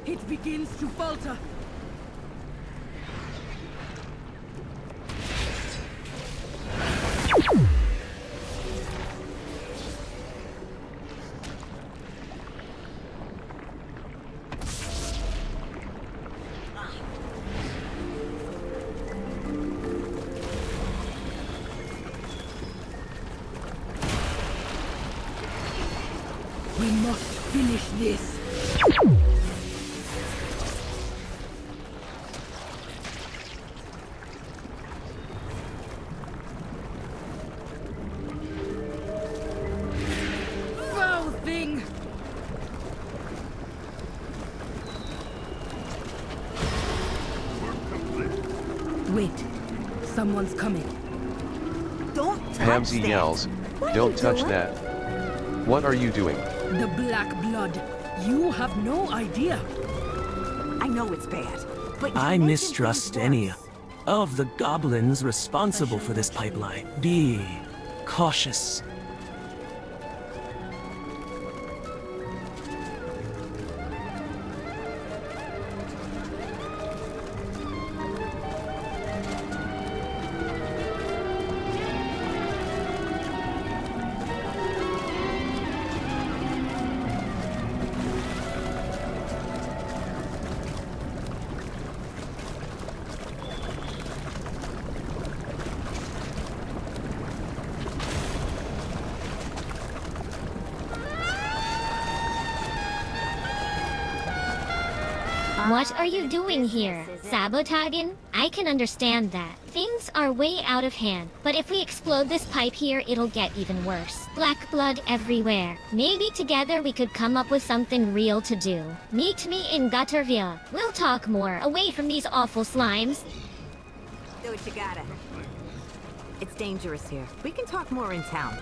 It begins to falter. We must finish this. Foul thing! Wait, someone's coming. Don't touch Hamzy that. yells, What are "Don't you touch doing? that." What are you doing? The Black Blood. You have no idea. I know it's bad, but you I mentioned mistrust things any worse. of the goblins responsible for this pipeline. Be cautious. What are you doing here? Sabotaging? I can understand that. Things are way out of hand, but if we explode this pipe here, it'll get even worse. Black blood everywhere. Maybe together we could come up with something real to do. Meet me in Gutterville. We'll talk more, away from these awful slimes. Do what you gotta. It's dangerous here. We can talk more in town.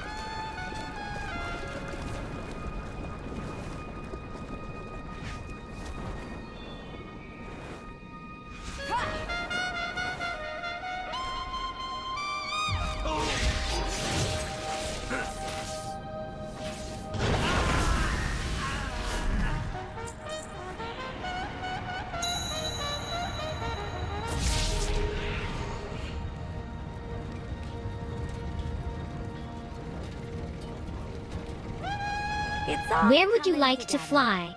Where would you like to fly?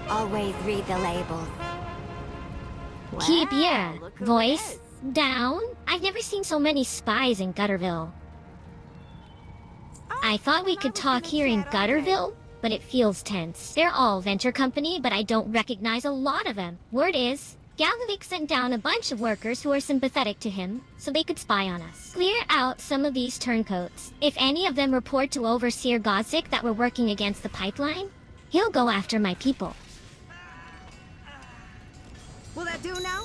Always read the labels. Keep your look who it voice is. down. I've never seen so many spies in Gutterville. I thought we could talk here in Gutterville, but it feels tense. They're all venture company, but I don't recognize a lot of them. Word is, Galvik sent down a bunch of workers who are sympathetic to him, so they could spy on us. Clear out some of these turncoats. If any of them report to Overseer Godzik that we're working against the pipeline, he'll go after my people. Will that do now?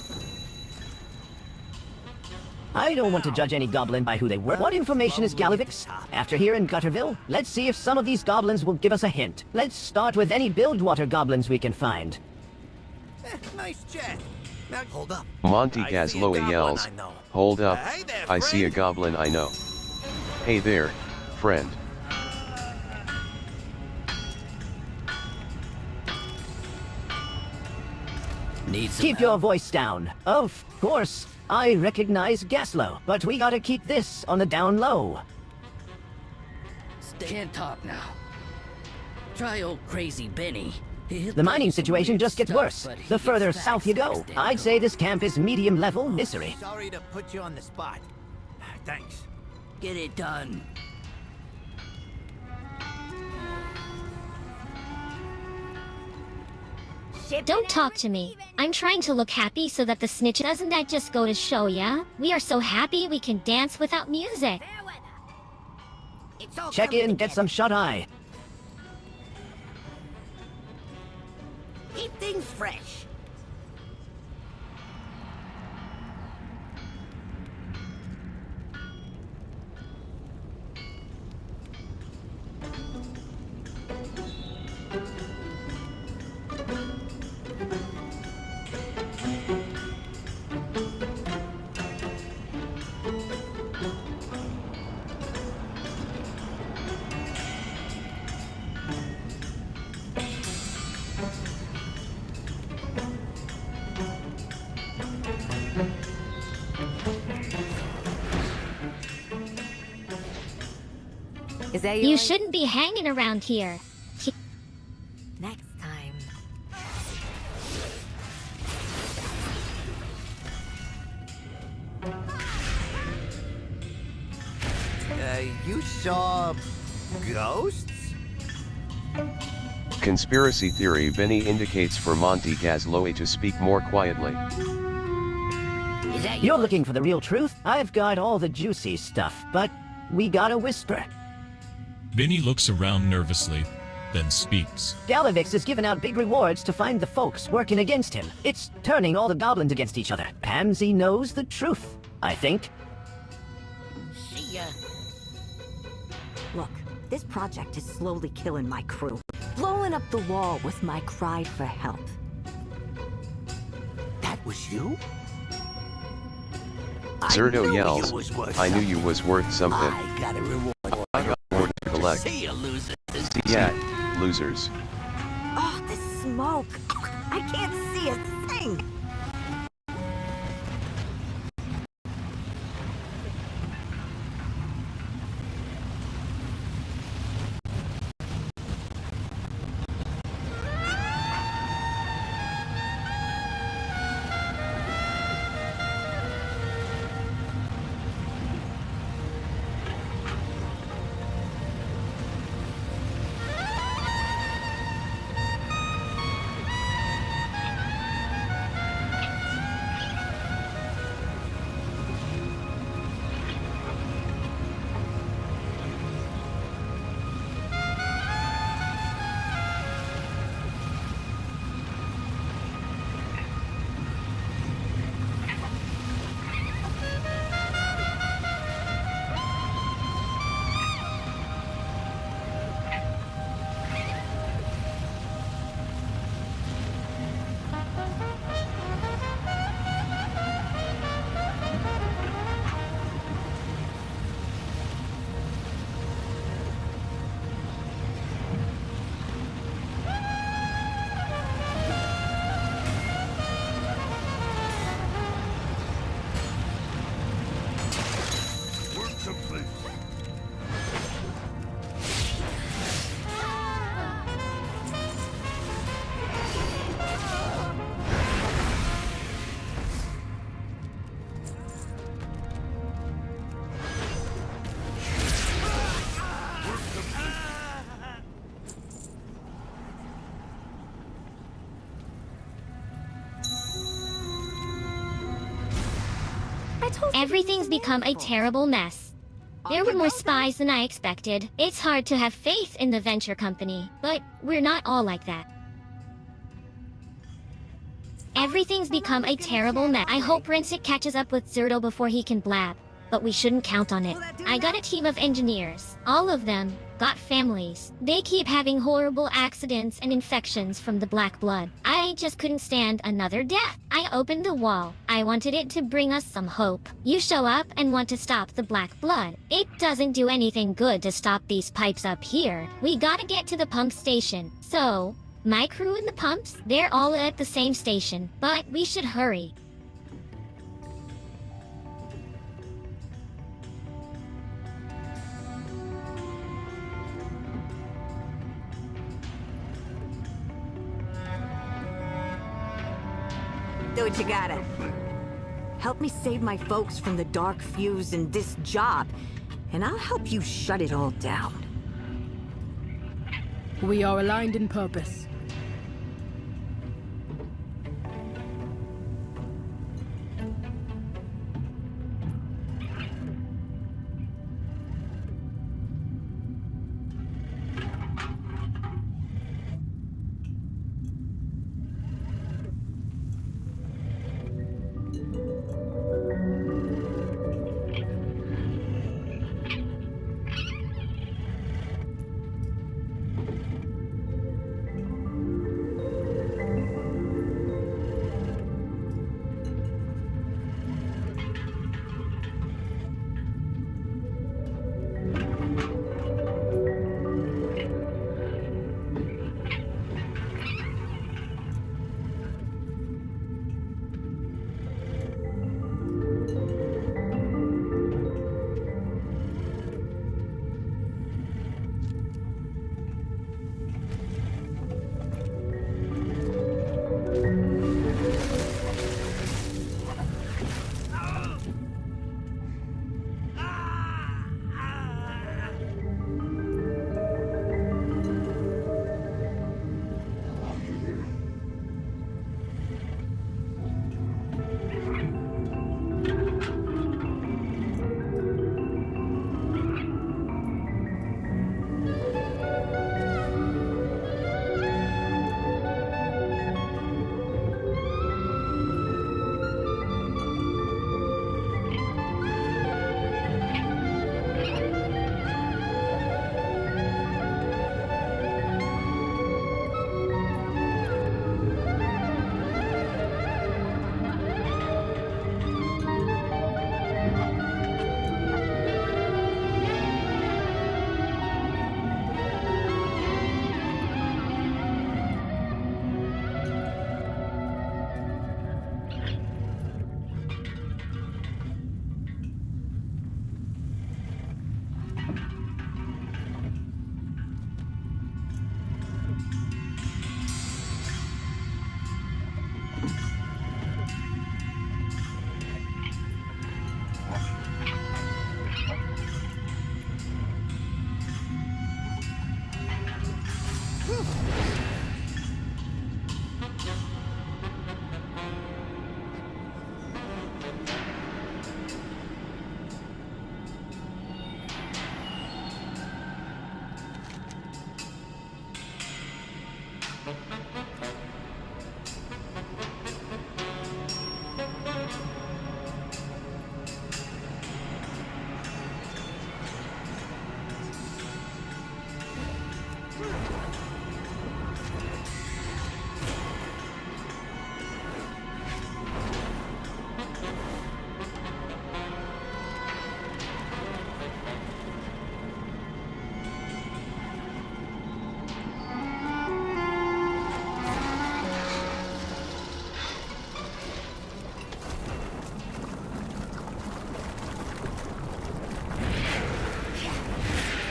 I don't want to judge any goblin by who they were. What information is Gallivik's? After here in Gutterville, let's see if some of these goblins will give us a hint. Let's start with any Bilgewater goblins we can find. Nice chat. Now hold up. Monty I see a Gazlowe goblin yells, I know. "Hold up, Hey there, I see a friend." goblin I know." Hey there, friend. Need some Keep your voice down. Of course, I recognize Gaslow, but we gotta keep this on the down low. Can't talk now. Try old crazy Benny. The mining situation just gets worse. The further south you go, I'd say this camp is medium-level misery. Sorry to put you on the spot. Thanks. Get it done. Don't talk to me. I'm trying to look happy so that the snitch doesn't that just go to show, yeah? We are so happy we can dance without music. It's all Check coming in, get together. some shut-eye. Keep things fresh. Is that You yours? shouldn't be hanging around here. Next time. You saw ghosts? Conspiracy theory. Benny indicates for Monty Gazlowe to speak more quietly. Is that You're looking for the real truth? I've got all the juicy stuff, but we gotta whisper. Benny looks around nervously, then speaks. Galavix has given out big rewards to find the folks working against him. It's turning all the goblins against each other. Pansy knows the truth, I think. See ya. Look, this project is slowly killing my crew. Blowing up the wall with my cry for help. That was you? Zerto I knew yells, you was worth "I knew you something. was worth something." I got a reward. I got more to collect. See ya, losers. See ya, losers. Oh, this smoke! I can't see a thing! Everything's become a terrible mess. There were more spies than I expected. It's hard to have faith in the venture company, but we're not all like that. Everything's become a terrible mess. I hope Rinsick catches up with Zerto before he can blab. but we shouldn't count on it. I got a team of engineers. All of them got families. They keep having horrible accidents and infections from the black blood. I just couldn't stand another death. I opened the wall. I wanted it to bring us some hope. You show up and want to stop the black blood. It doesn't do anything good to stop these pipes up here. We gotta get to the pump station. So, my crew and the pumps, they're all at the same station, but we should hurry. Do what you gotta. Help me save my folks from the dark fuse in this job, and I'll help you shut it all down. We are aligned in purpose.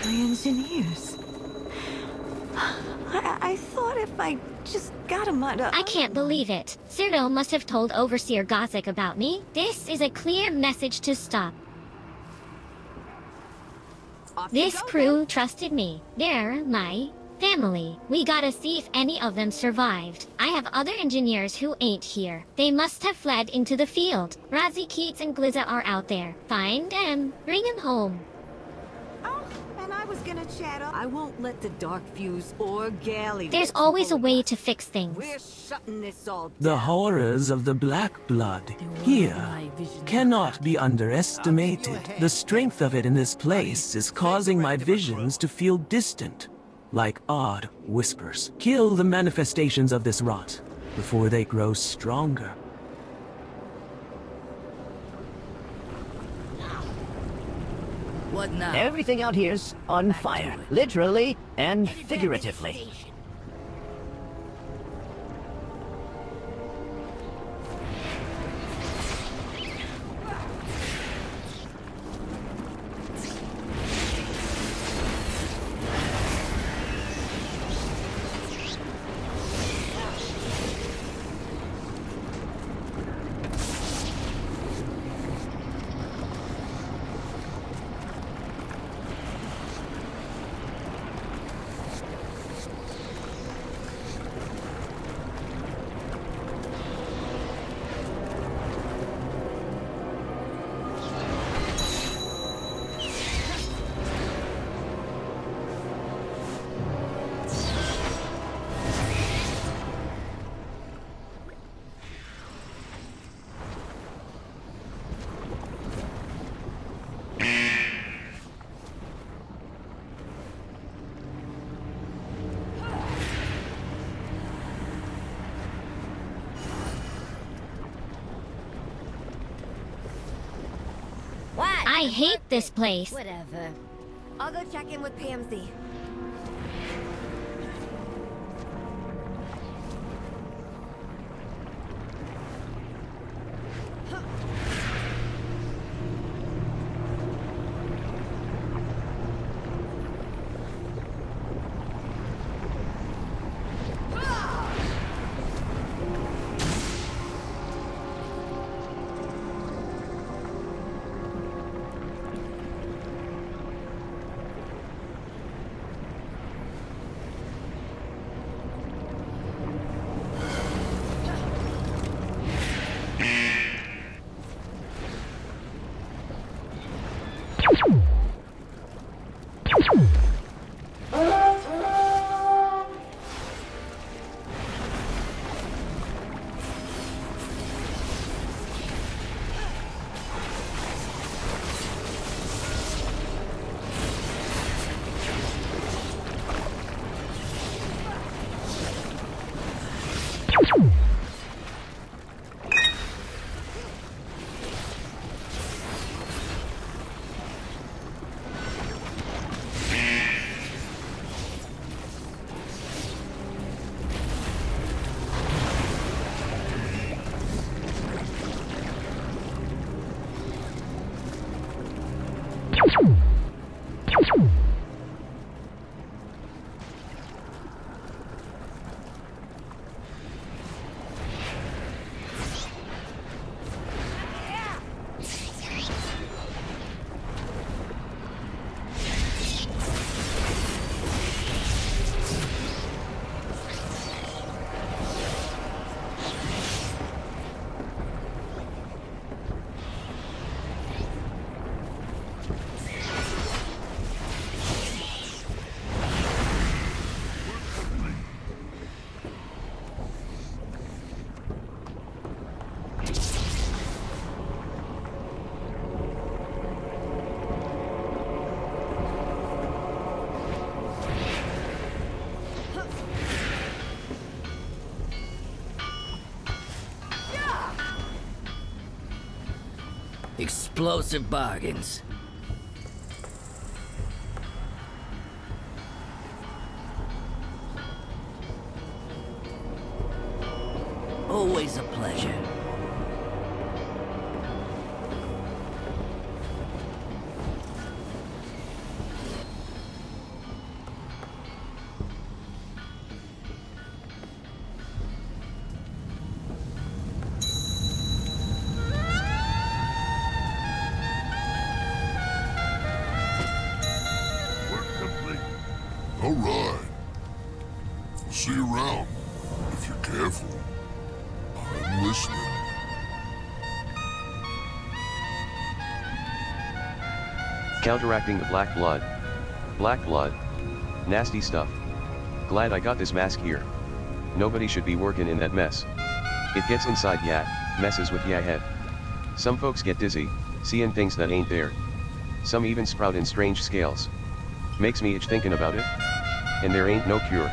Engineers. I thought if I just got him on I can't believe it. Cyril must have told Overseer Gothic about me. This is a clear message to stop. This crew trusted me. They're my family. We gotta see if any of them survived. I have other engineers who ain't here. They must have fled into the field. Razzie, Keats, and Glizza are out there. Find them. Bring them home. Oh, and I was was gonna chat up. I won't let the Dark Fuse or Galley. There's always a way to fix things. We're shutting this all down. The horrors of the Black Blood here cannot be underestimated. The strength of it in this place is causing my visions to feel distant, like odd whispers. Kill the manifestations of this rot before they grow stronger. What now? Everything out here's on fire, literally and figuratively. I hate this place. Whatever. I'll go check in with PMC. Explosive bargains. Always a pleasure. All right. We'll see you around, if you're careful. I'm listening. Counteracting the Black Blood. Black blood. Nasty stuff. Glad I got this mask here. Nobody should be working in that mess. It gets inside ya, messes with ya head. Some folks get dizzy, seeing things that ain't there. Some even sprout in strange scales. Makes me itch thinking about it. And there ain't no cure.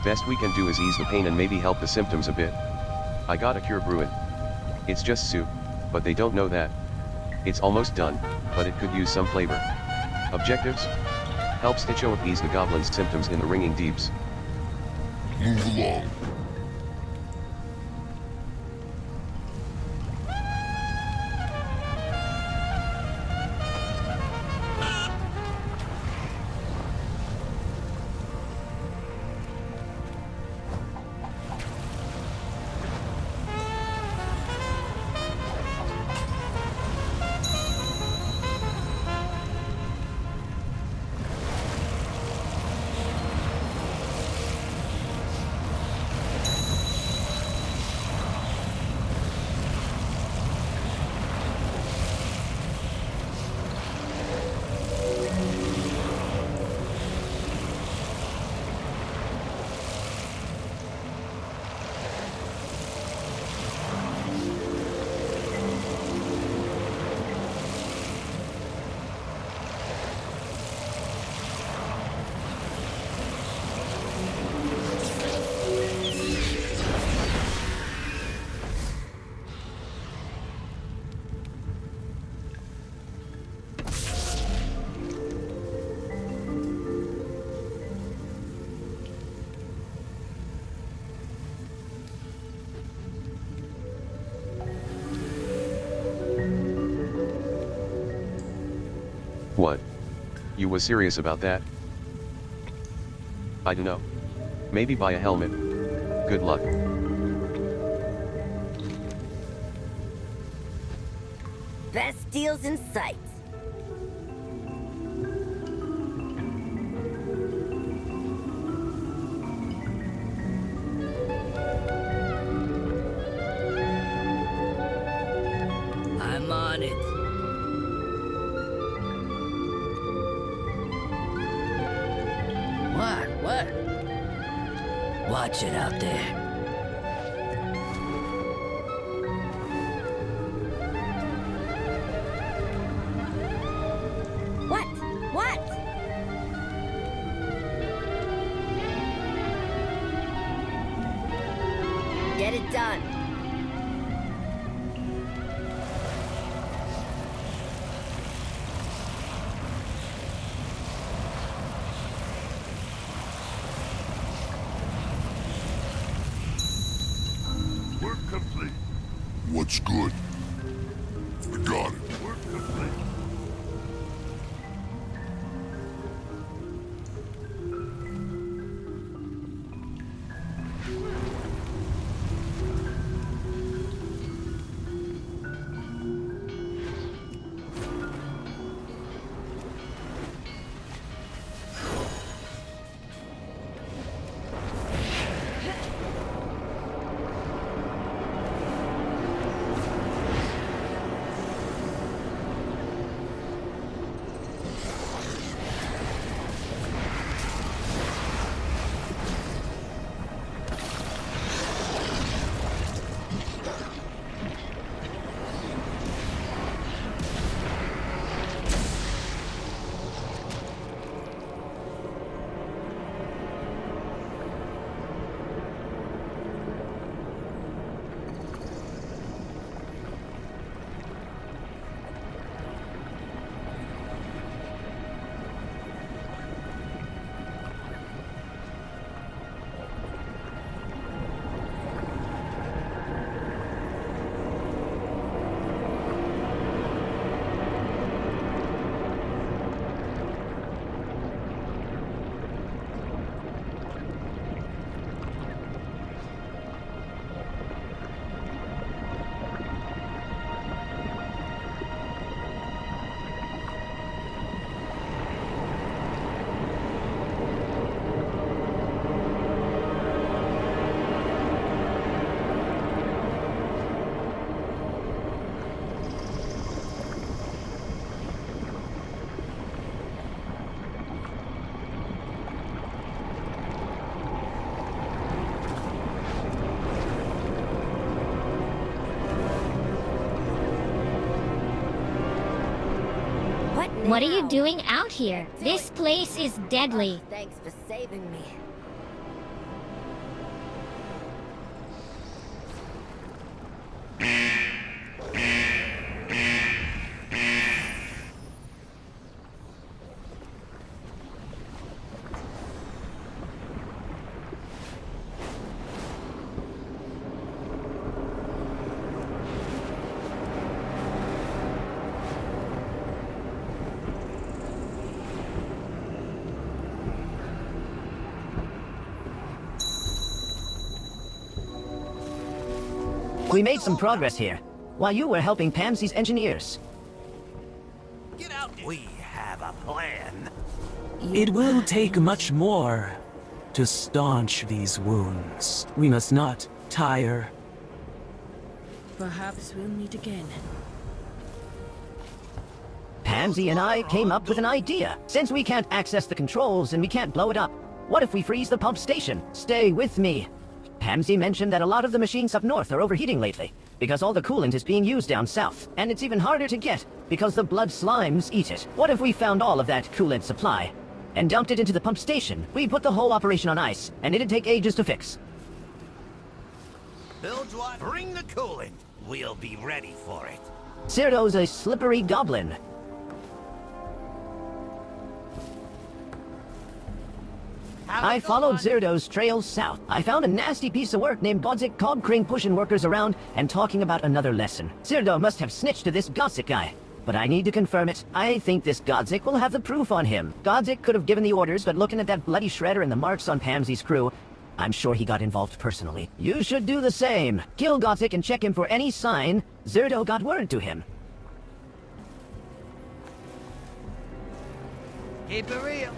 Best we can do is ease the pain and maybe help the symptoms a bit. I got a cure brewing. It's just soup, but they don't know that. It's almost done, but it could use some flavor. Objectives? Help Stitcho appease the goblin's symptoms in the ringing deeps. Move along. What? You was serious about that? I dunno. Maybe buy a helmet. Good luck. Best deals in sight. I'm on it. What? Watch it out there. What? Get it done. Work complete. What's good? I got it. Work complete. What are you doing out here? This place is deadly. Thanks for saving me. We made some progress here, while you were helping Pansy's engineers. Get out. We have a plan. It will take much more to staunch these wounds. We must not tire. Perhaps we'll meet again. Pansy and I came up with an idea. Since we can't access the controls and we can't blow it up, what if we freeze the pump station? Stay with me. Pansy mentioned that a lot of the machines up north are overheating lately, because all the coolant is being used down south, and it's even harder to get, because the blood slimes eat it. What if we found all of that coolant supply, and dumped it into the pump station? We put the whole operation on ice, and it'd take ages to fix. Build what? Bring the coolant. We'll be ready for it. Cyrdo's a slippery goblin. I followed Zirdo's trails south. I found a nasty piece of work named Godzik Cogkring pushing workers around and talking about another lesson. Zirdo must have snitched to this Godzik guy, but I need to confirm it. I think this Godzik will have the proof on him. Godzik could have given the orders, but looking at that bloody shredder and the marks on Pansy's crew, I'm sure he got involved personally. You should do the same. Kill Godzik and check him for any sign Zirdo got word to him. Keep it real.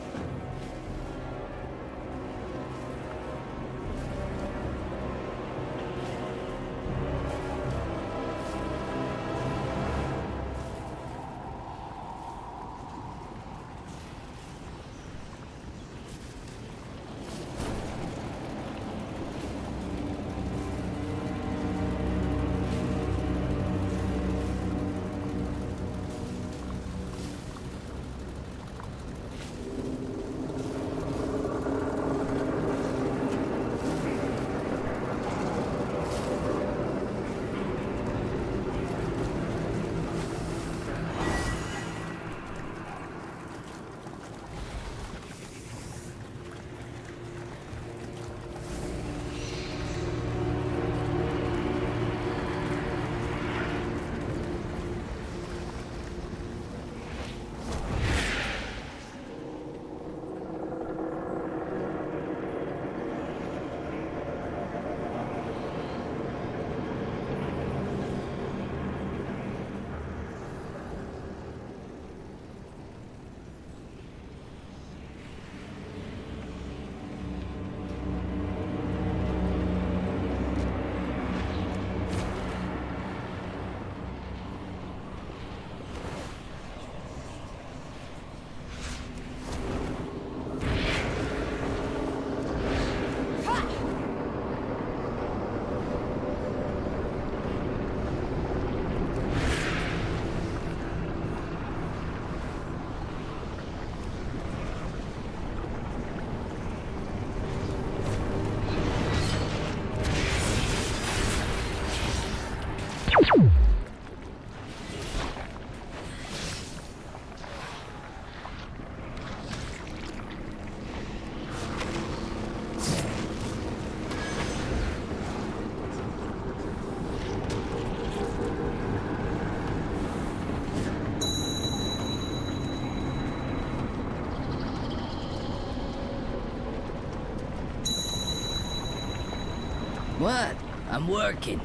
What? I'm working.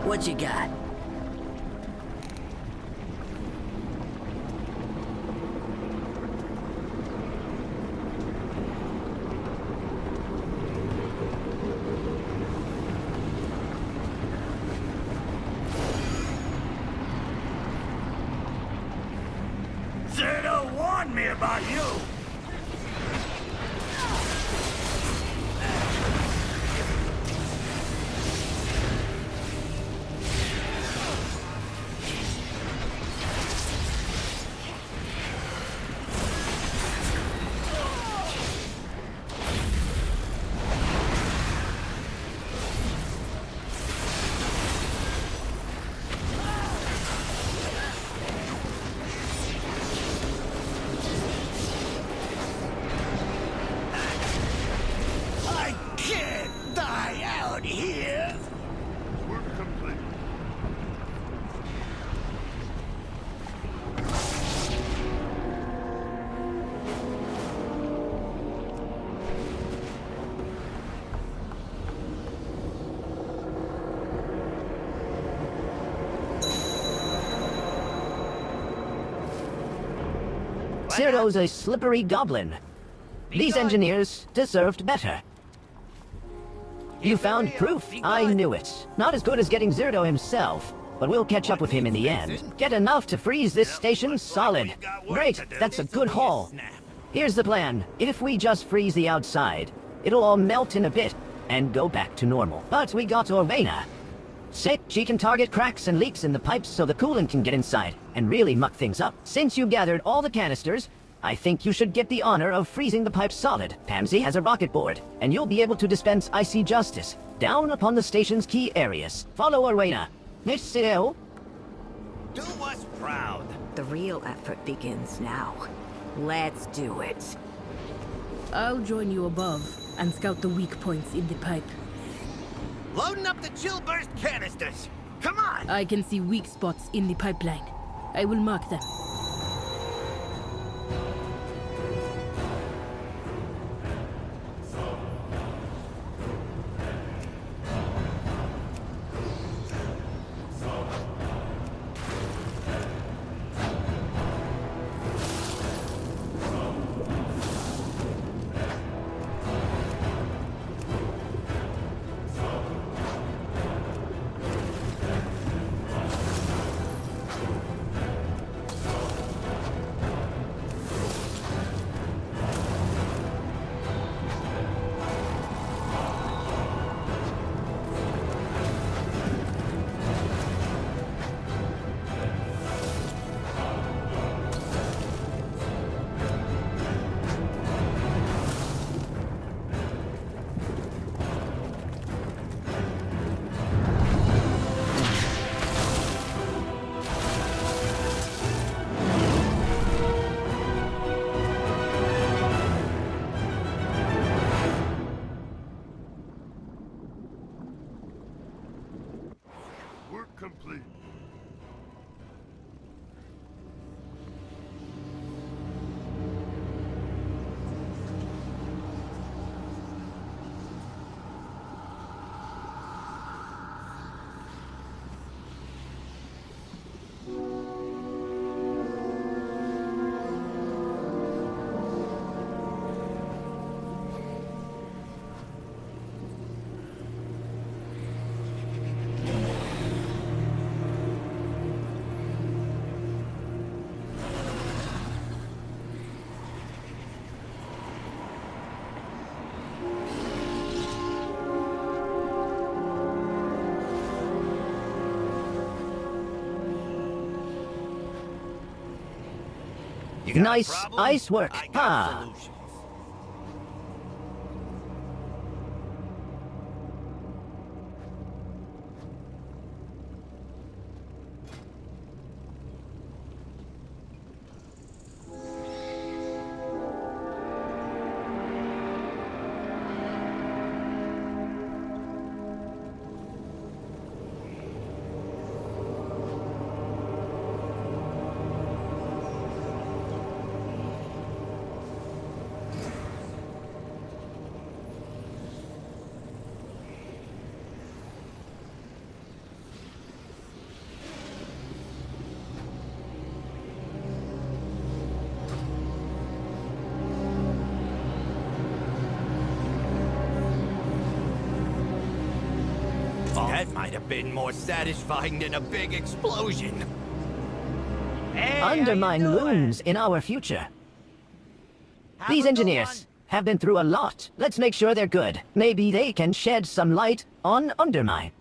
What you got? Zerto warned me about you! Zerto's a slippery goblin. These engineers deserved better. You found proof. I knew it. Not as good as getting Zerto himself, but we'll catch up with him in the end. Get enough to freeze this station solid. Great, that's a good haul. Here's the plan. If we just freeze the outside, it'll all melt in a bit and go back to normal. But we got Orvena. She can target cracks and leaks in the pipes so the coolant can get inside and really muck things up. Since you gathered all the canisters, I think you should get the honor of freezing the pipes solid. Pansy has a rocket board, and you'll be able to dispense icy justice down upon the station's key areas. Follow Orvena. Miss Ceo. Do us proud. The real effort begins now. Let's do it. I'll join you above and scout the weak points in the pipe. Loading up the chill burst canisters. Come on! I can see weak spots in the pipeline. I will mark them. Complete. Nice ice work. Ah. might have been more satisfying than a big explosion. Hey, Undermine how you doing? looms in our future. Have These a good engineers have been through a lot. Let's make sure they're good. Maybe they can shed some light on Undermine.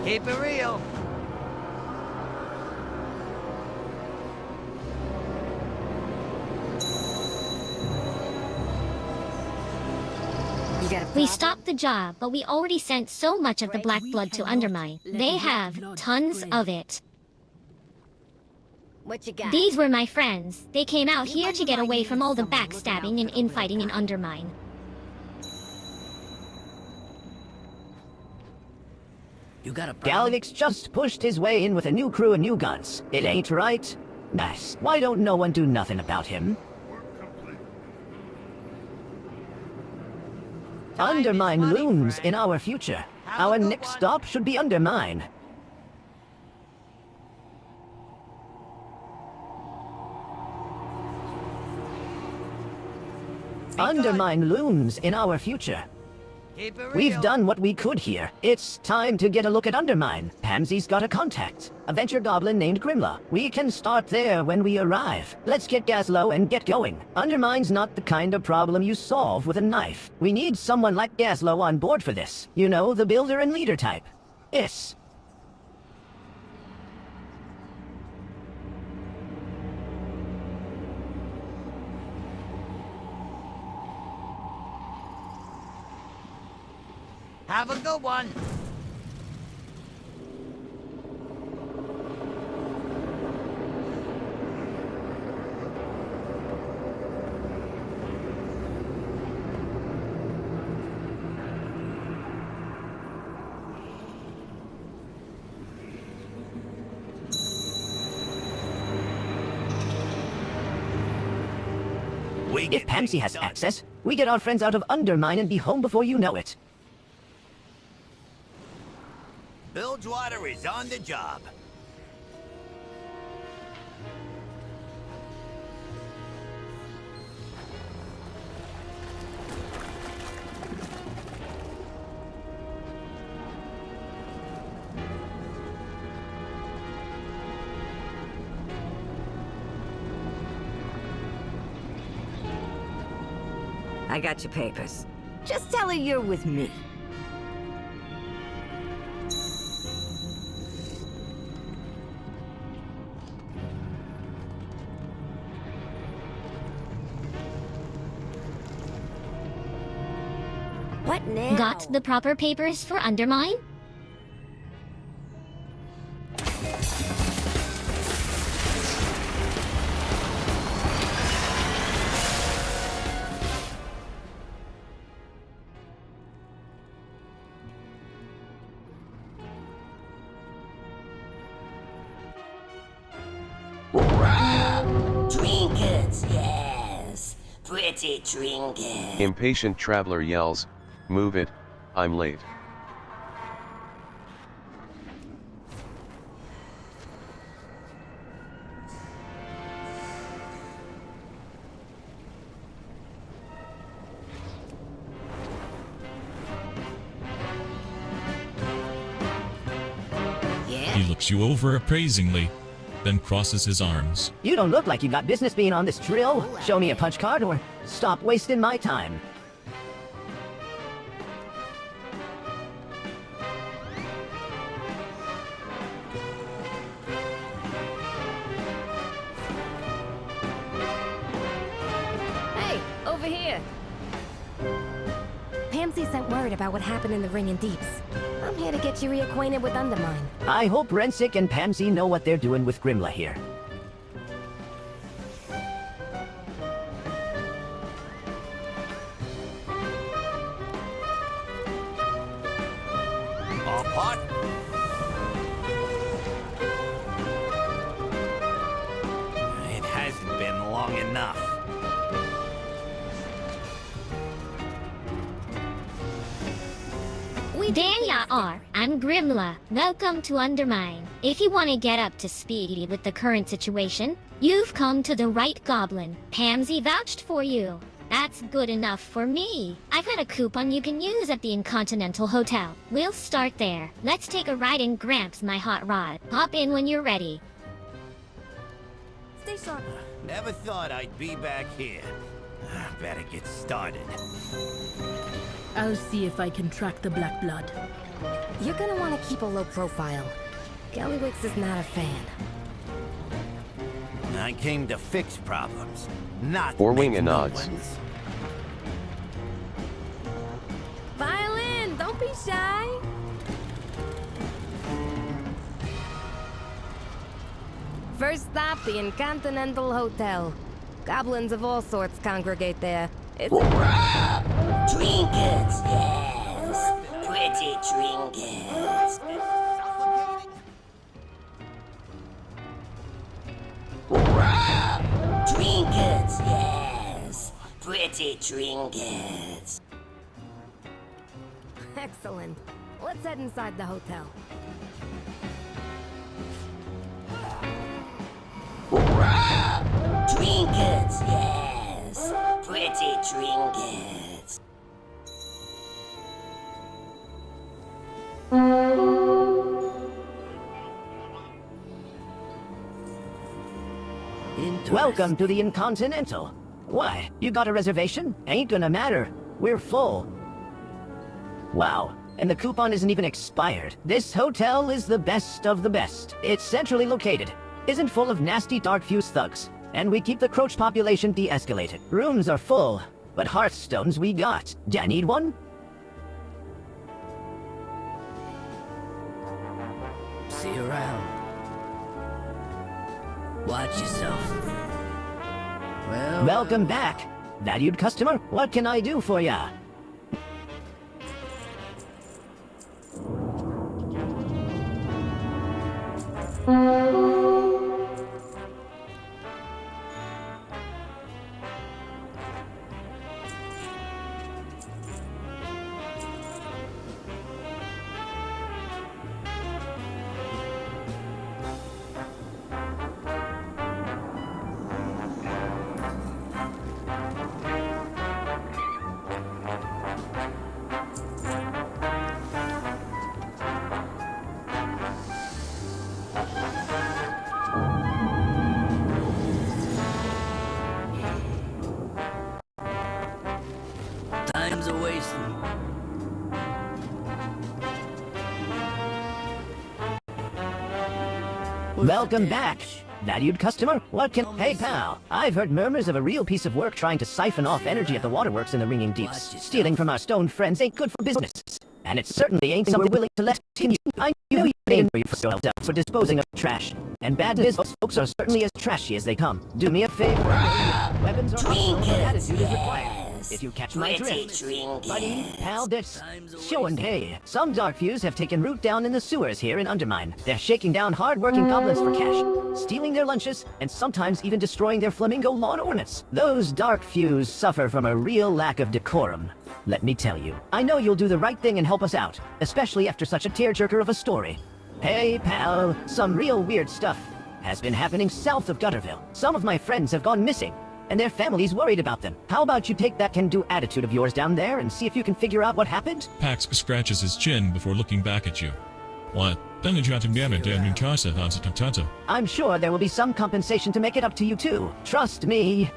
Keep it real. We stopped the job, but we already sent so much of the black blood to Undermine. They have tons of it. What you got? These were my friends. They came out here to get away from all the backstabbing and infighting in Undermine. You got a problem? Galvix just pushed his way in with a new crew and new guns. It ain't right. Nice. Why don't no one do nothing about him? Undermine looms in our future. Our next stop should be Undermine. Undermine looms in our future. Keep it We've real. done what we could here. It's time to get a look at Undermine. Pamsy's got a contact. A venture goblin named Grimla. We can start there when we arrive. Let's get gas low and get going. Undermine's not the kind of problem you solve with a knife. We need someone like Gaslow on board for this. You know, the builder and leader type. Yes. Have a good one. If Pamsy has access, we get our friends out of Undermine and be home before you know it. Bilgewater is on the job. I got your papers. Just tell her you're with me. What now? Got the proper papers for Undermine? Trinkets, yes. Pretty trinkets. Impatient traveler yells, "Move it, I'm late." He looks you over appraisingly, then crosses his arms. You don't look like you got business being on this drill. Show me a punch card or stop wasting my time. Hey, over here. Pamsy sent word about what happened in the Ring and Deeps. I'm here to get you reacquainted with Undermine. I hope Rensick and Pamsy know what they're doing with Grimla here. All pot? It hasn't been long enough. There ya are. I'm Grimla. Welcome to Undermine. If you want to get up to speed with the current situation, you've come to the right goblin. Pamsy vouched for you. That's good enough for me. I've got a coupon you can use at the Incontinental Hotel. We'll start there. Let's take a ride in Gramps, my hot rod. Hop in when you're ready. Stay sharp. Never thought I'd be back here. Better get started. I'll see if I can track the Black Blood. You're gonna want to keep a low profile. Gallywix is not a fan. I came to fix problems, not Or wing make and new nods. ones. Violin, don't be shy. First stop, the Incontinental Hotel. Goblins of all sorts congregate there. It's Trinkets, yes. Pretty trinkets. Trinkets, yes. Pretty trinkets. excellent. Let's head inside the hotel. Trinkets, yes. Pretty trinkets. Welcome to the Incontinental. Why, you got a reservation? Ain't gonna matter. We're full. Wow, and the coupon isn't even expired. This hotel is the best of the best. It's centrally located, isn't full of nasty dark fuse thugs, and we keep the Croach population de-escalated. Rooms are full, but Hearthstones we got. Do I need one? See you around. Watch yourself. Welcome back. Valued customer, what can I do for ya? Time's a wasting. Welcome back. Valued customer, what can... Hey pal, I've heard murmurs of a real piece of work trying to siphon off energy at the waterworks in the Ringing Deeps. Stealing from our stone friends ain't good for business. And it certainly ain't something we're willing to let continue. I know you paid for disposing of trash. And bad business folks are certainly as trashy as they come. Do me a favor. Weapons are optional, but attitude is required. If you catch my drift. Buddy, pal, that's... Show and hey, some dark fuse have taken root down in the sewers here in Undermine. They're shaking down hard-working goblins for cash, stealing their lunches, and sometimes even destroying their flamingo lawn ornaments. Those dark fuse suffer from a real lack of decorum. Let me tell you, I know you'll do the right thing and help us out, especially after such a tearjerker of a story. Hey, pal, some real weird stuff has been happening south of Gutterville. Some of my friends have gone missing, and their families worried about them. How about you take that can-do attitude of yours down there and see if you can figure out what happened? Pax scratches his chin before looking back at you. What? I'm sure there will be some compensation to make it up to you too. Trust me.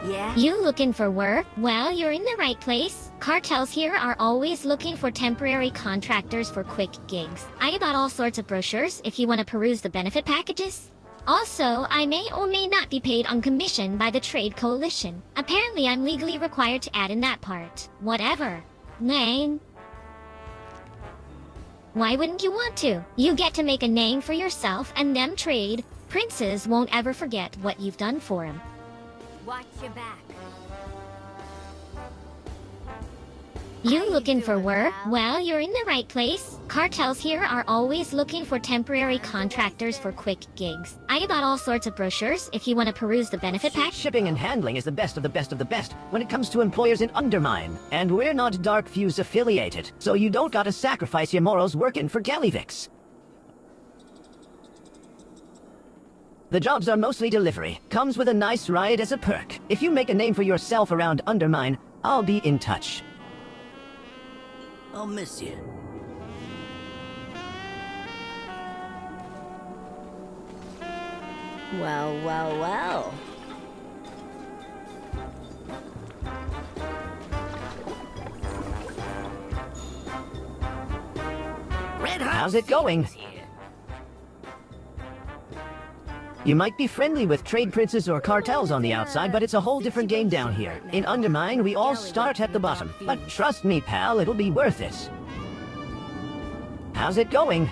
Yeah? You looking for work? Well, you're in the right place. Cartels here are always looking for temporary contractors for quick gigs. I got all sorts of brochures if you want to peruse the benefit packages. Also, I may or may not be paid on commission by the Trade Coalition. Apparently, I'm legally required to add in that part. Whatever. Name. Why wouldn't you want to? You get to make a name for yourself and them trade. Princes won't ever forget what you've done for them. Watch your back. You looking for work? Well, you're in the right place. Cartels here are always looking for temporary contractors for quick gigs. I got all sorts of brochures if you want to peruse the benefit pack. Shipping and handling is the best of the best of the best when it comes to employers in Undermine. And we're not Dark Fuse affiliated, so you don't gotta sacrifice your morals working for Gallivix. The jobs are mostly delivery. Comes with a nice ride as a perk. If you make a name for yourself around Undermine, I'll be in touch. I'll miss you. Well, well, well. How's it going? You might be friendly with trade princes or cartels on the outside, but it's a whole different game down here. In Undermine, we all start at the bottom. But trust me, pal, it'll be worth it. How's it going?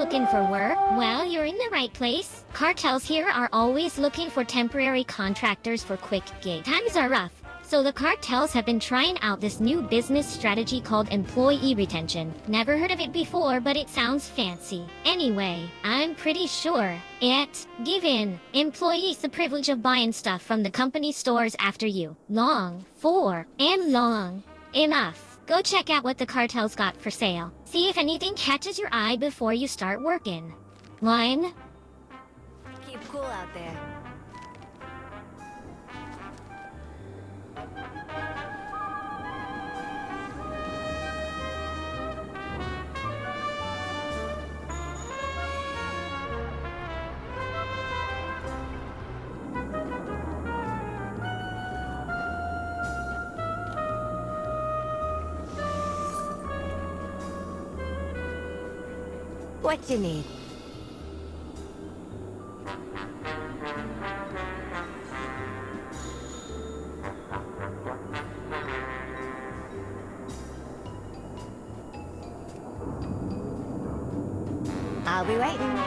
Looking for work? Well, you're in the right place. Cartels here are always looking for temporary contractors for quick gigs. Times are rough, so the cartels have been trying out this new business strategy called employee retention. Never heard of it before, but it sounds fancy. Anyway, I'm pretty sure it give in employees the privilege of buying stuff from the company stores after you. Long enough. Go check out what the cartel's got for sale. See if anything catches your eye before you start working. Line? Keep cool out there. What you need? I'll be waiting.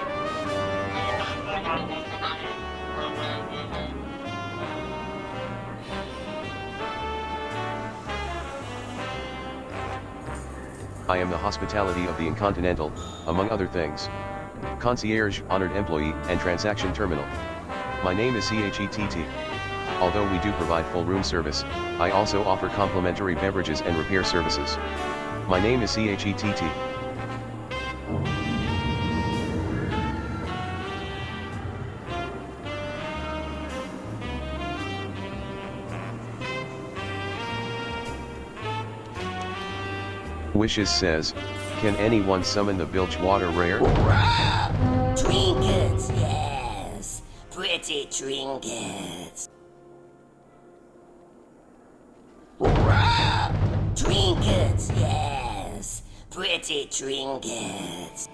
I am the hospitality of the Incontinental, among other things. Concierge, honored employee, and transaction terminal. My name is CHETT. Although we do provide full room service, I also offer complimentary beverages and repair services. My name is CHETT. Wishes says, can anyone summon the bilge water rare? Trinkets, yes. Pretty trinkets. Trinkets, yes. Pretty trinkets.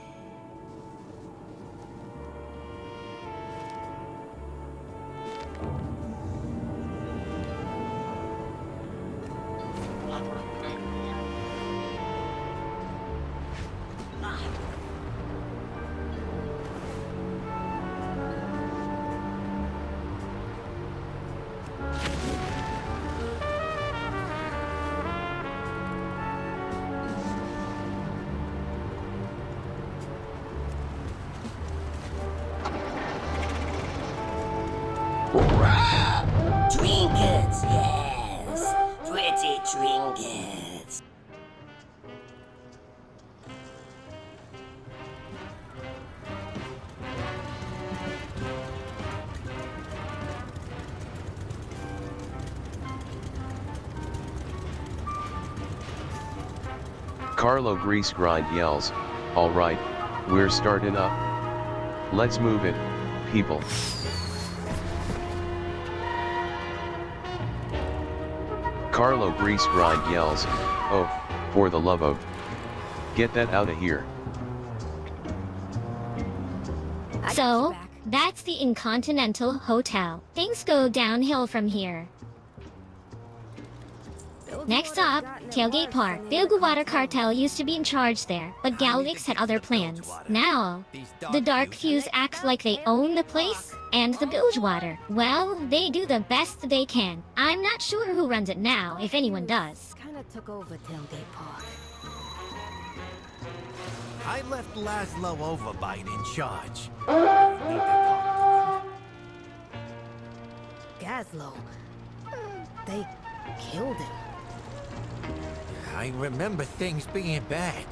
Trinkets, yes. Pretty trinkets. Carlo Grease Grind yells, alright, we're starting up. Let's move it, people. Carlo Grease Grind yells, oh, for the love of. Get that out of here. So, that's the Incontinental Hotel. Things go downhill from here. Next up, Tailgate Park. Bilgewater Cartel used to be in charge there, but Galvix had other plans. Now, the Dark Fuse acts like they own the place and the Bilgewater. Well, they do the best they can. I'm not sure who runs it now, if anyone does. Kinda took over Tailgate Park. I left Laszlo Overbite in charge. Gazlo. They killed him. I remember things being bad.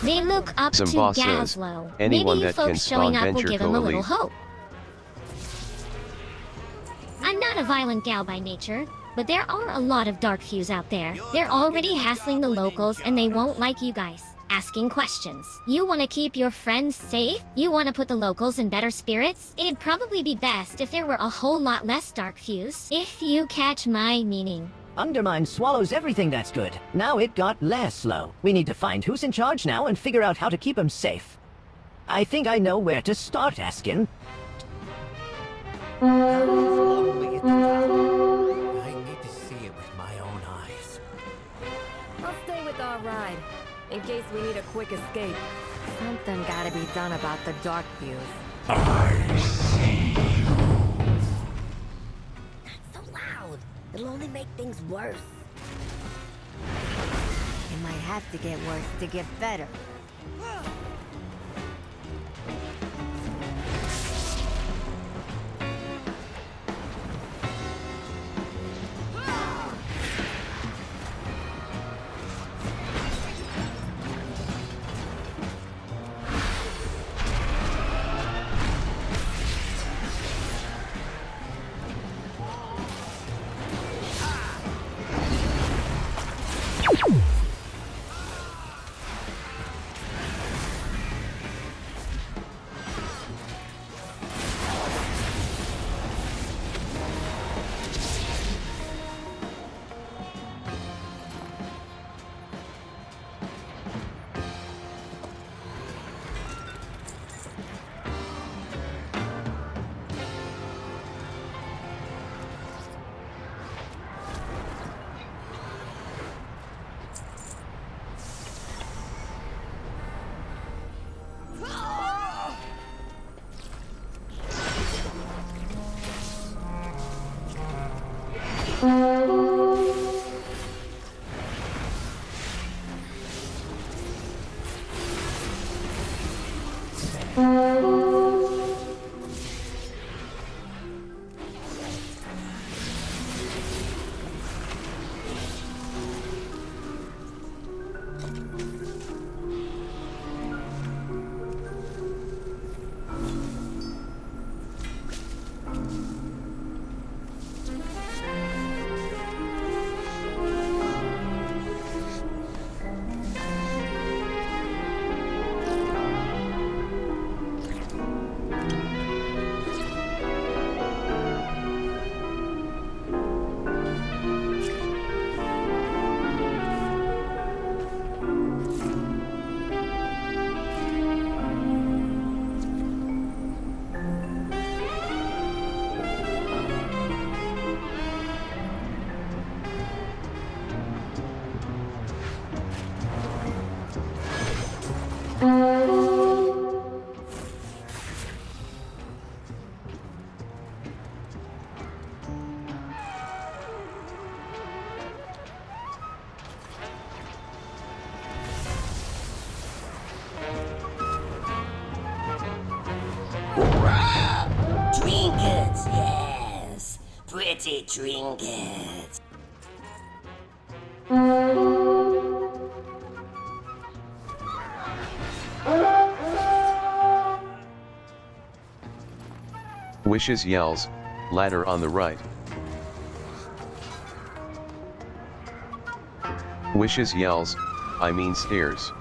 They look up Some to boss says, Gazlo. anyone Maybe that can folks spawn showing up will venture give him a little co-elite. hope. I'm not a violent gal by nature, but there are a lot of Dark Fuse out there. They're already hassling the locals and they won't like you guys asking questions. You want to keep your friends safe? You want to put the locals in better spirits? It'd probably be best if there were a whole lot less Dark Fuse, if you catch my meaning. Undermine swallows everything that's good. Now it got less slow. We need to find who's in charge now and figure out how to keep him safe. I think I know where to start, Askin. Lonely at the top. I need to see it with my own eyes. I'll stay with our ride, in case we need a quick escape. Something gotta be done about the dark views. I see you. Not so loud. It'll only make things worse. It might have to get worse to get better. Trinkets, yes. Pretty trinkets. Wishes yells, ladder on the right. Wishes yells, I mean stairs.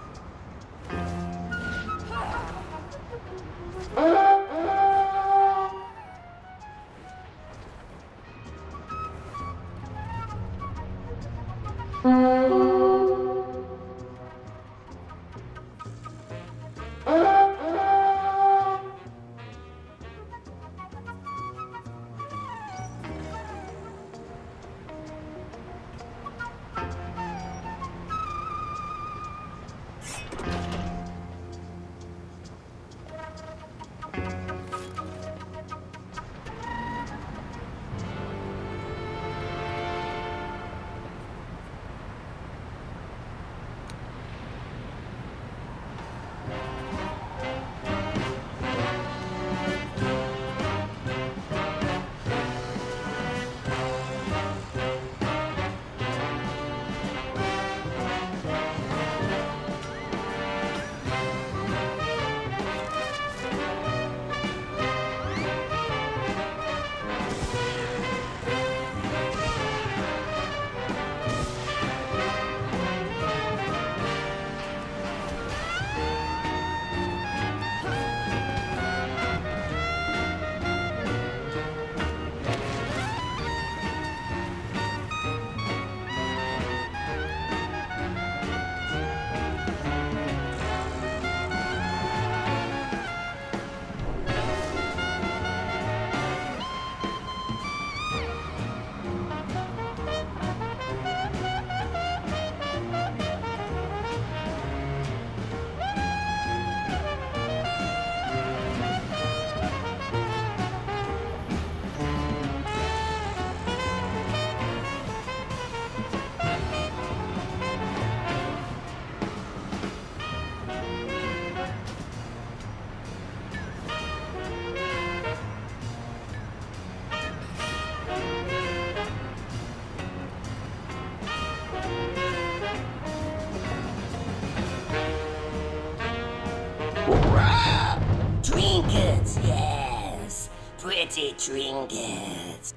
Trinkets, yes. Pretty trinkets.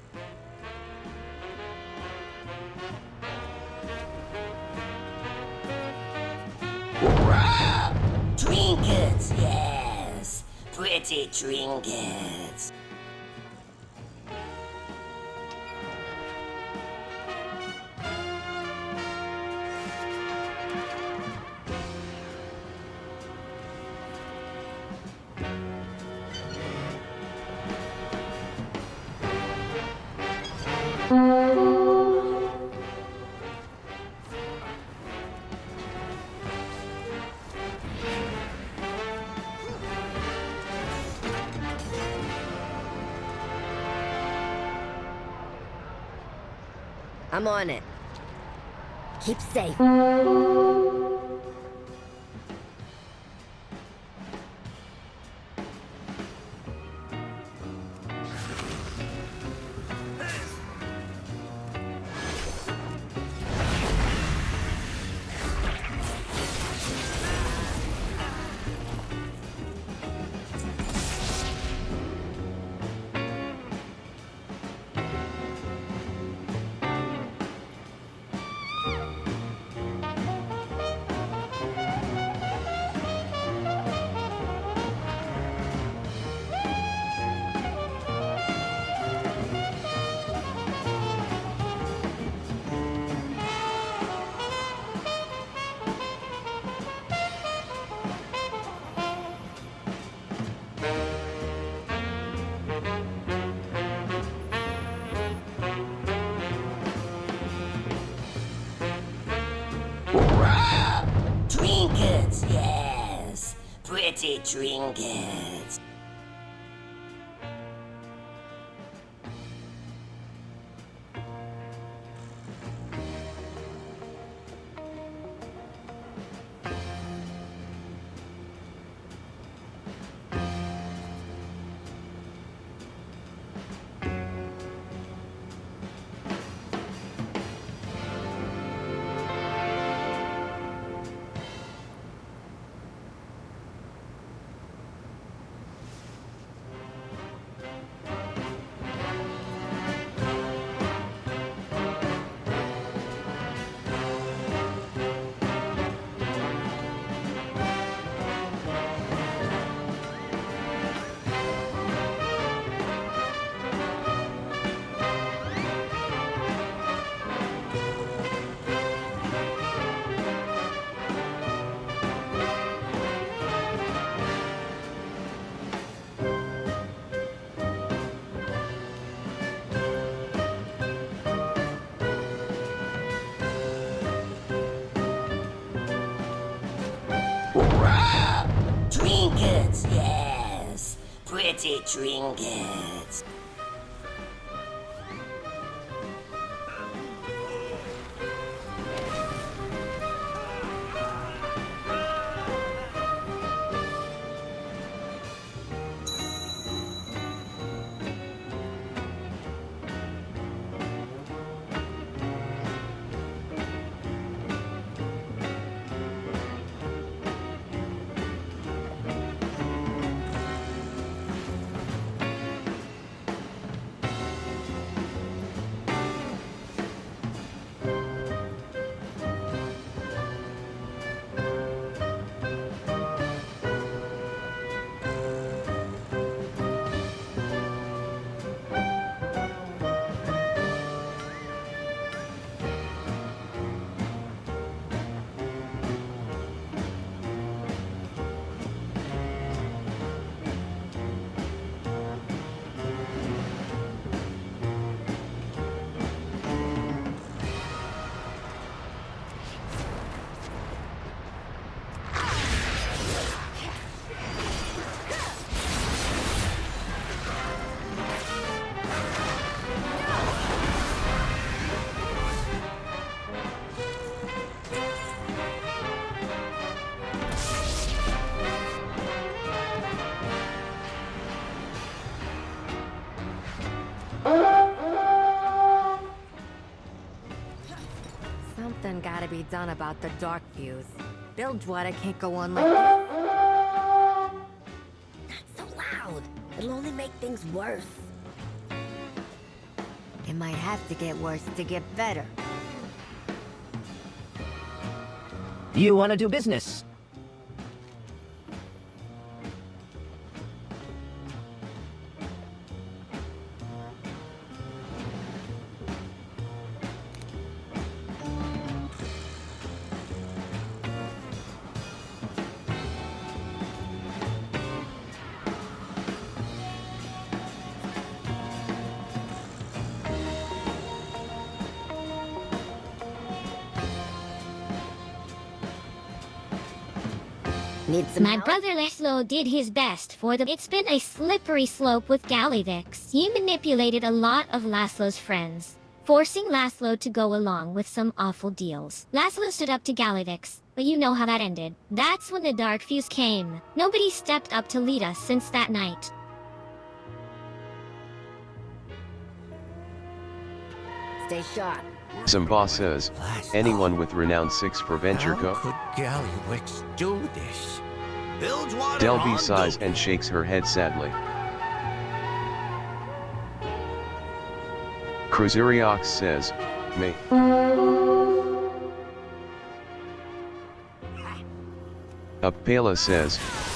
Trinkets, yes. Pretty trinkets. I'm on it. Keep safe. Trinkets, yes. Pretty trinkets. Trinkets, yes. Pretty trinkets. Something gotta be done about the dark fuse. Bill Dwyer can't go on like this. It'll only make things worse. It might have to get worse to get better. You want to do business? My brother Laszlo did his best for the. It's been a slippery slope with Galivix. You manipulated a lot of Laszlo's friends, forcing Laszlo to go along with some awful deals. Laszlo stood up to Galivix, but you know how that ended. That's when the Dark Fuse came. Nobody stepped up to lead us since that night. Stay sharp. Some boss says, anyone with renown 6 for venture go? Could Galliwix do this? Delby sighs and shakes her head sadly. Cruzuriox says, me. Upala says,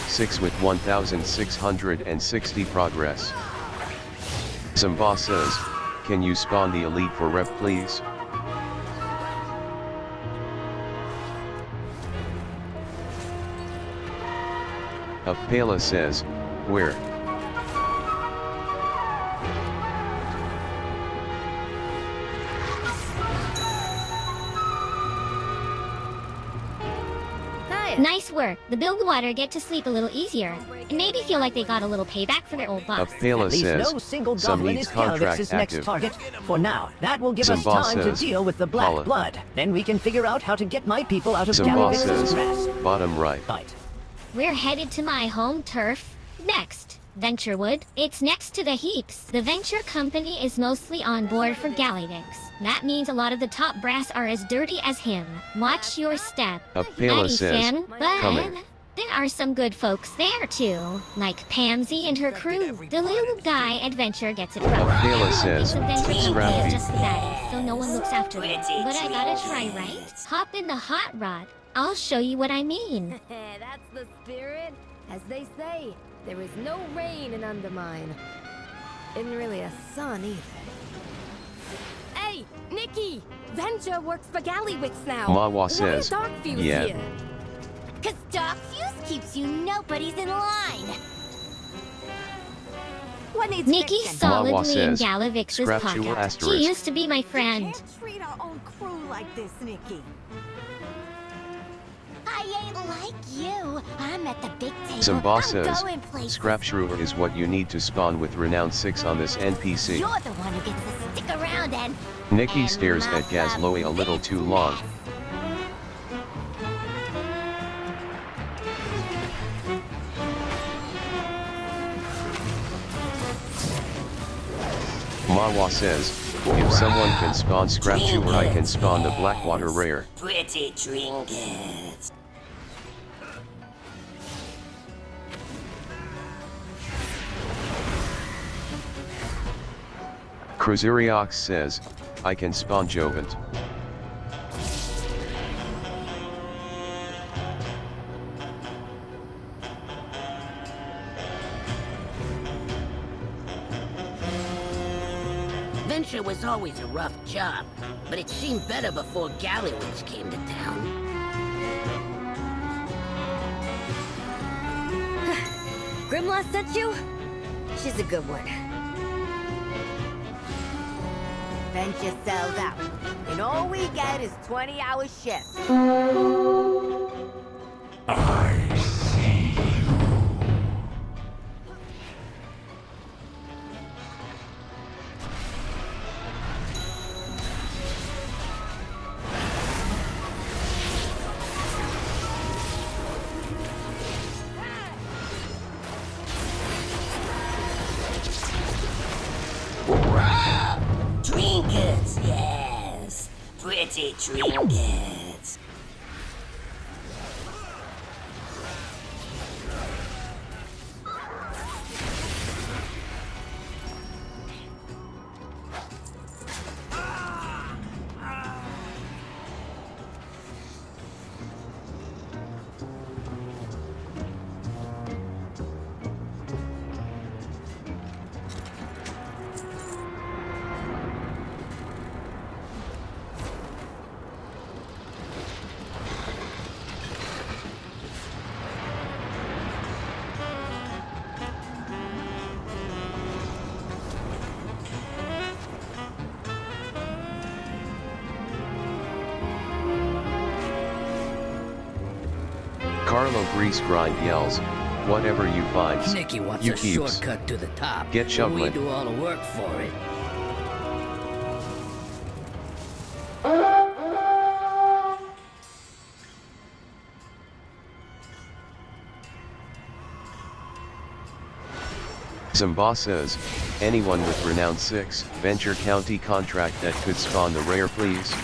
6 with 1,660 progress. Some boss says, can you spawn the elite for rep please? Upala says, where? Nice work. The Bilgewater get to sleep a little easier, and maybe feel like they got a little payback for their old boss. Upala says, no single some goblin needs is contract Galivix's next active. target. For now, that will give Some us boss time says, to deal with the Black Paula. Blood. Then we can figure out how to get my people out of Some boss Galivix's says, grasp. bottom right. Right. We're headed to my home turf. Next, Venturewood. It's next to the heaps. The Venture Company is mostly on board for Galivix. That means a lot of the top brass are as dirty as him. Watch your step. Upala says, Ethan, but coming. there are some good folks there too, like Pansy and her crew. The little guy adventure gets it rough. Upala says, The Venture Company scrappy. is just the baddest, so no one looks after them. But I gotta try, right? Hop in the hot rod. I'll show you what I mean. That's the spirit. As they say, there is no rain in Undermine. Isn't really a sun either. Hey, Nikki! Venture works for Galliwix now. Mawa says, Dark Fuse yeah. here? Cause Dark Fuse keeps you nobody's in line. What needs Nikki's fixing? solidly Wawa in says, Galivix's scrap pocket. jewel She asterisk. used to be my friend. We can't treat our own crew like this, Nikki. I ain't like you. I'm at the big table. Some boss I'm says, going places. scrap shrewer is what you need to spawn with renown 6 on this NPC. You're the one who gets to stick around and... Nikki and stares at mouth Gazloe a little too long. Mawa says, if someone can spawn scrap shrewer I can spawn the Blackwater rare. Pretty trinkets. Cruzuriox says, I can spawn Jovent. Venture was always a rough job, but it seemed better before Galliwix came to town. Grimlaw sent you? She's a good one. Venture sells out, and all we get is 20-hour shifts. I see you. Trinkets, yes. Pretty trinkets. Carlo Grease Grind yells, whatever you find, Nicky wants you a keeps. shortcut to the top. Get but shoveling. we do all the work for it. Zamba says, anyone with Renown 6 Venture County contract that could spawn the rare please?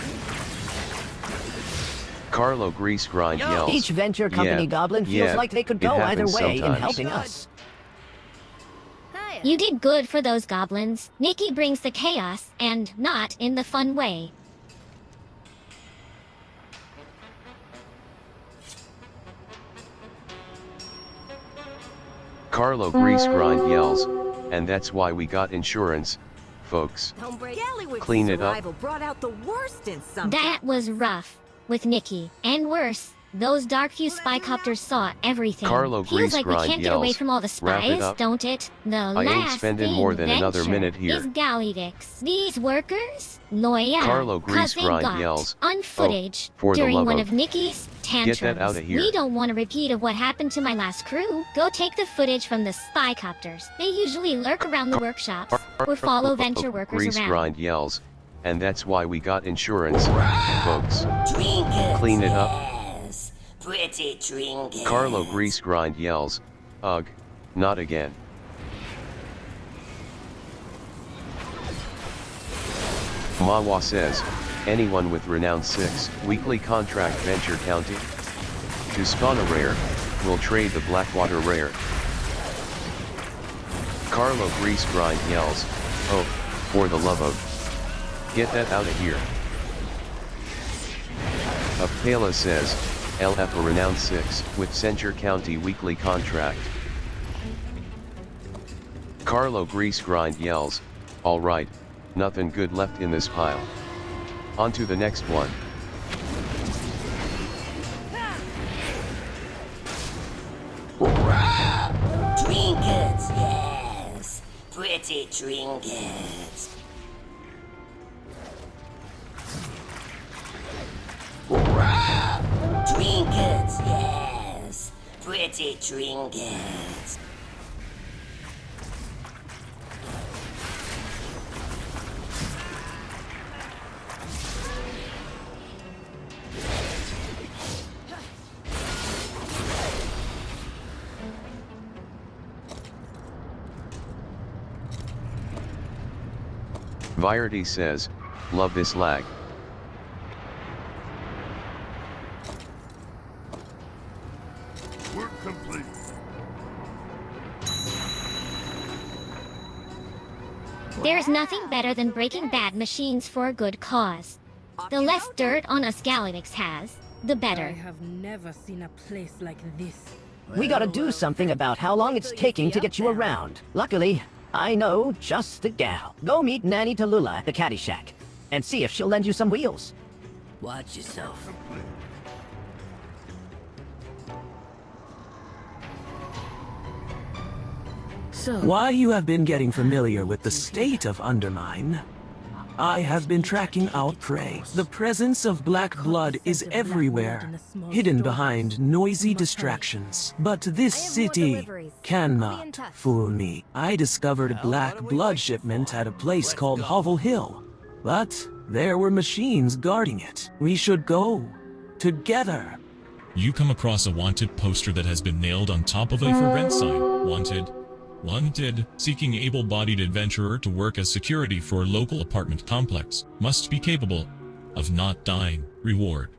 Carlo Grease Grind yells, Each venture company goblin feels like they could go either way in helping us. You did good for those goblins. Nikki brings the chaos, and not in the fun way. Carlo Grease Grind yells, and that's why we got insurance, folks. Clean it up. Brought out the worst in some. That was rough. With Nikki. And worse, those Darkfuse spycopters saw everything. Carlo Feels Grease like we Grind can't get away yells, from all the "Wrap it spies, up. don't it? The I ain't last spending thing more than another venture minute here." is Gallywix. These workers? Loyal. Carlo Grease 'Cause they Grind got yells, on "Oh, footage for the during love one of- of Nikki's tantrums. Get that outta here." We don't want a repeat of what happened to my last crew. Go take the footage from the spycopters. They usually lurk around the workshops or follow venture workers Grease around. Grind yells, and that's why we got insurance, folks. Trinkets, Clean it up. yes. Pretty trinkets. Carlo Grease Grind yells, ugh, not again. Mawa says, anyone with Renown 6 weekly contract Venture County to spawn a rare, will trade the Blackwater rare. Carlo Grease Grind yells, oh, for the love of, get that out of here. Apela says, LF a Renown 6 with Venture County weekly contract. Carlo Grease Grind yells, alright, nothing good left in this pile. On to the next one. Trinkets, yes. Pretty trinkets. Trinkets, yes. Pretty trinkets. Virity says, love this lag. Work complete. There's nothing better than breaking bad machines for a good cause. The less dirt on us Galactics has, the I better. have never seen a place like this. We gotta do something about how long it's taking to get you around. Luckily, I know just the gal. Go meet Nanny Tallulah at the Caddy Shack, and see if she'll lend you some wheels. Watch yourself. So, While you have been getting familiar with the state of Undermine, I have been tracking out prey. The presence of black blood is everywhere, hidden behind noisy distractions. But this city cannot fool me. I discovered black blood shipment at a place called Hovel Hill, but there were machines guarding it. We should go together. You come across a wanted poster that has been nailed on top of a for rent sign. Wanted. Wanted, seeking able-bodied adventurer to work as security for a local apartment complex. Must be capable of not dying. Reward: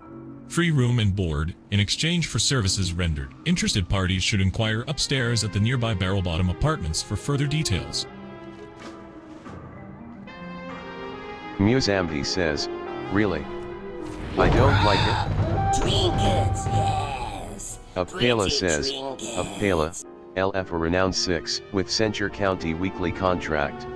free room and board in exchange for services rendered. Interested parties should inquire upstairs at the nearby Barrel Bottom Apartments for further details. Musambi says, really? I don't like it. Trinkets, yes. Apela Pretty says, trinkets. Apela, LF a Renown 6 with Venture County weekly contract.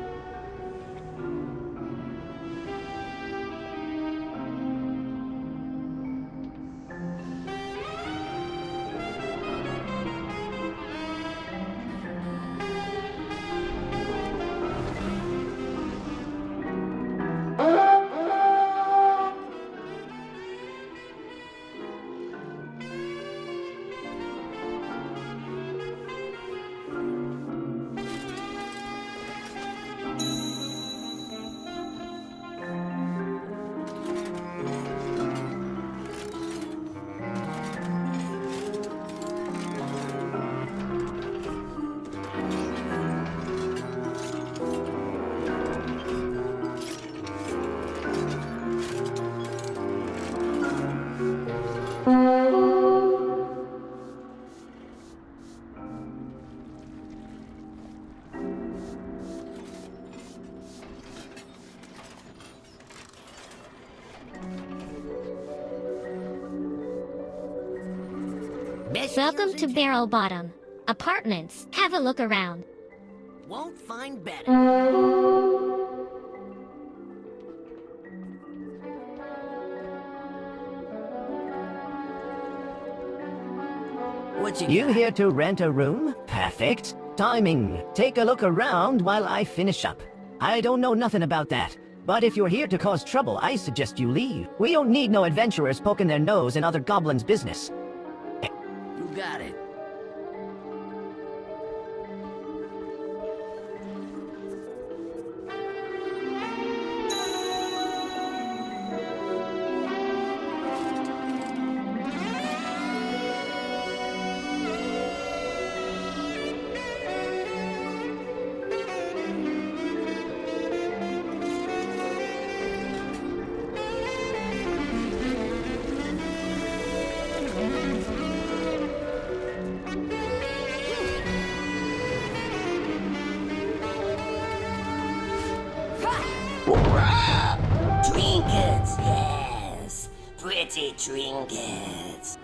Best Welcome deals to in Barrel Bottom Apartments. Have a look around. Won't find better. What You got? here to rent a room? Perfect. Timing. Take a look around while I finish up. I don't know nothing about that. But if you're here to cause trouble, I suggest you leave. We don't need no adventurers poking their nose in other goblins' business. You got it. Trinkets, yes. Pretty trinkets.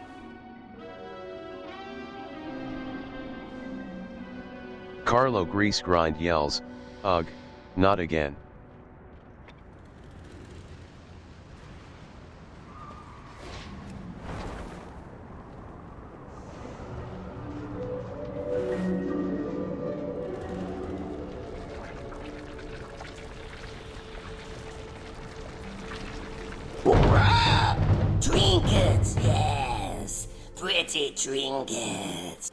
Carlo Grease Grind yells, "Ugh, not again." Trinkets, yes. Pretty trinkets.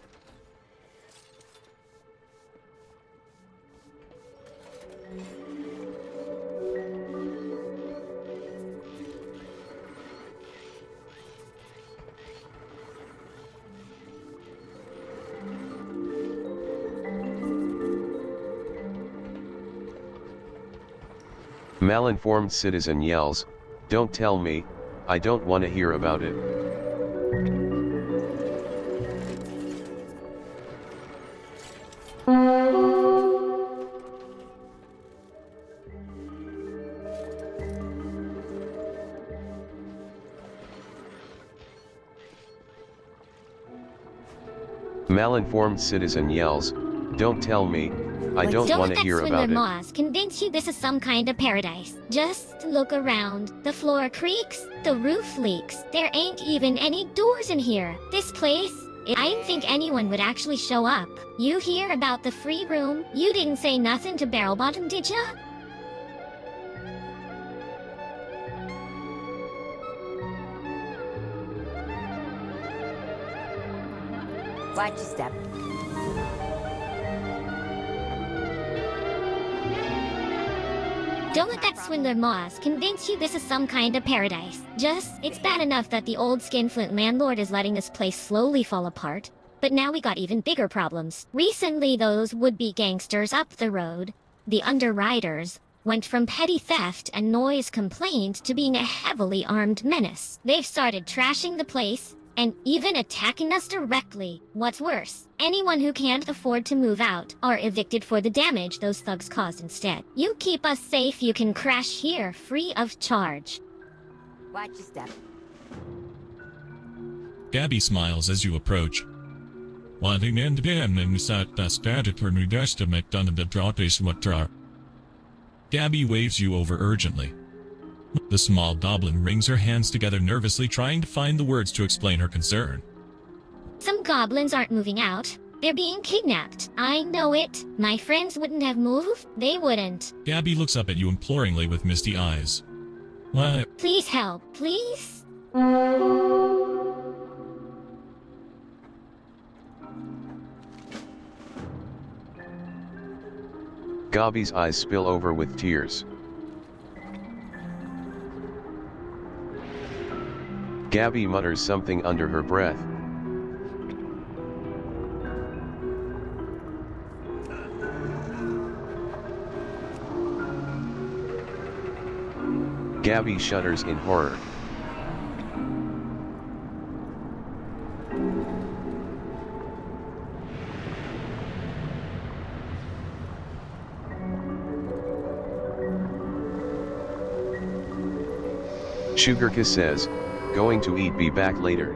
Malinformed citizen yells, "Don't tell me, I don't want to hear about it." Malinformed citizen yells, "Don't tell me, I don't want to hear about Swindler it." Moss convince you this is some kind of paradise. Just look around. The floor creaks, the roof leaks. There ain't even any doors in here. This place, I didn't think anyone would actually show up. You hear about the free room? You didn't say nothing to Barrel Bottom, did ya? Watch your step. Don't let that swindler Moss convince you this is some kind of paradise. It's bad enough that the old skinflint landlord is letting this place slowly fall apart. But now we got even bigger problems. Recently, those would-be gangsters up the road, the Underriders, went from petty theft and noise complaint to being a heavily armed menace. They've started trashing the place, and even attacking us directly. What's worse, anyone who can't afford to move out are evicted for the damage those thugs caused instead. You keep us safe, you can crash here free of charge. Watch your step. Gabby smiles as you approach. Gabby waves you over urgently. The small goblin wrings her hands together nervously, trying to find the words to explain her concern. Some goblins aren't moving out. They're being kidnapped. I know it. My friends wouldn't have moved. They wouldn't. Gabby looks up at you imploringly with misty eyes. What? Please help, please? Gabby's eyes spill over with tears. Gabby mutters something under her breath. Gabby shudders in horror. Sugarka says, "Going to eat, be back later."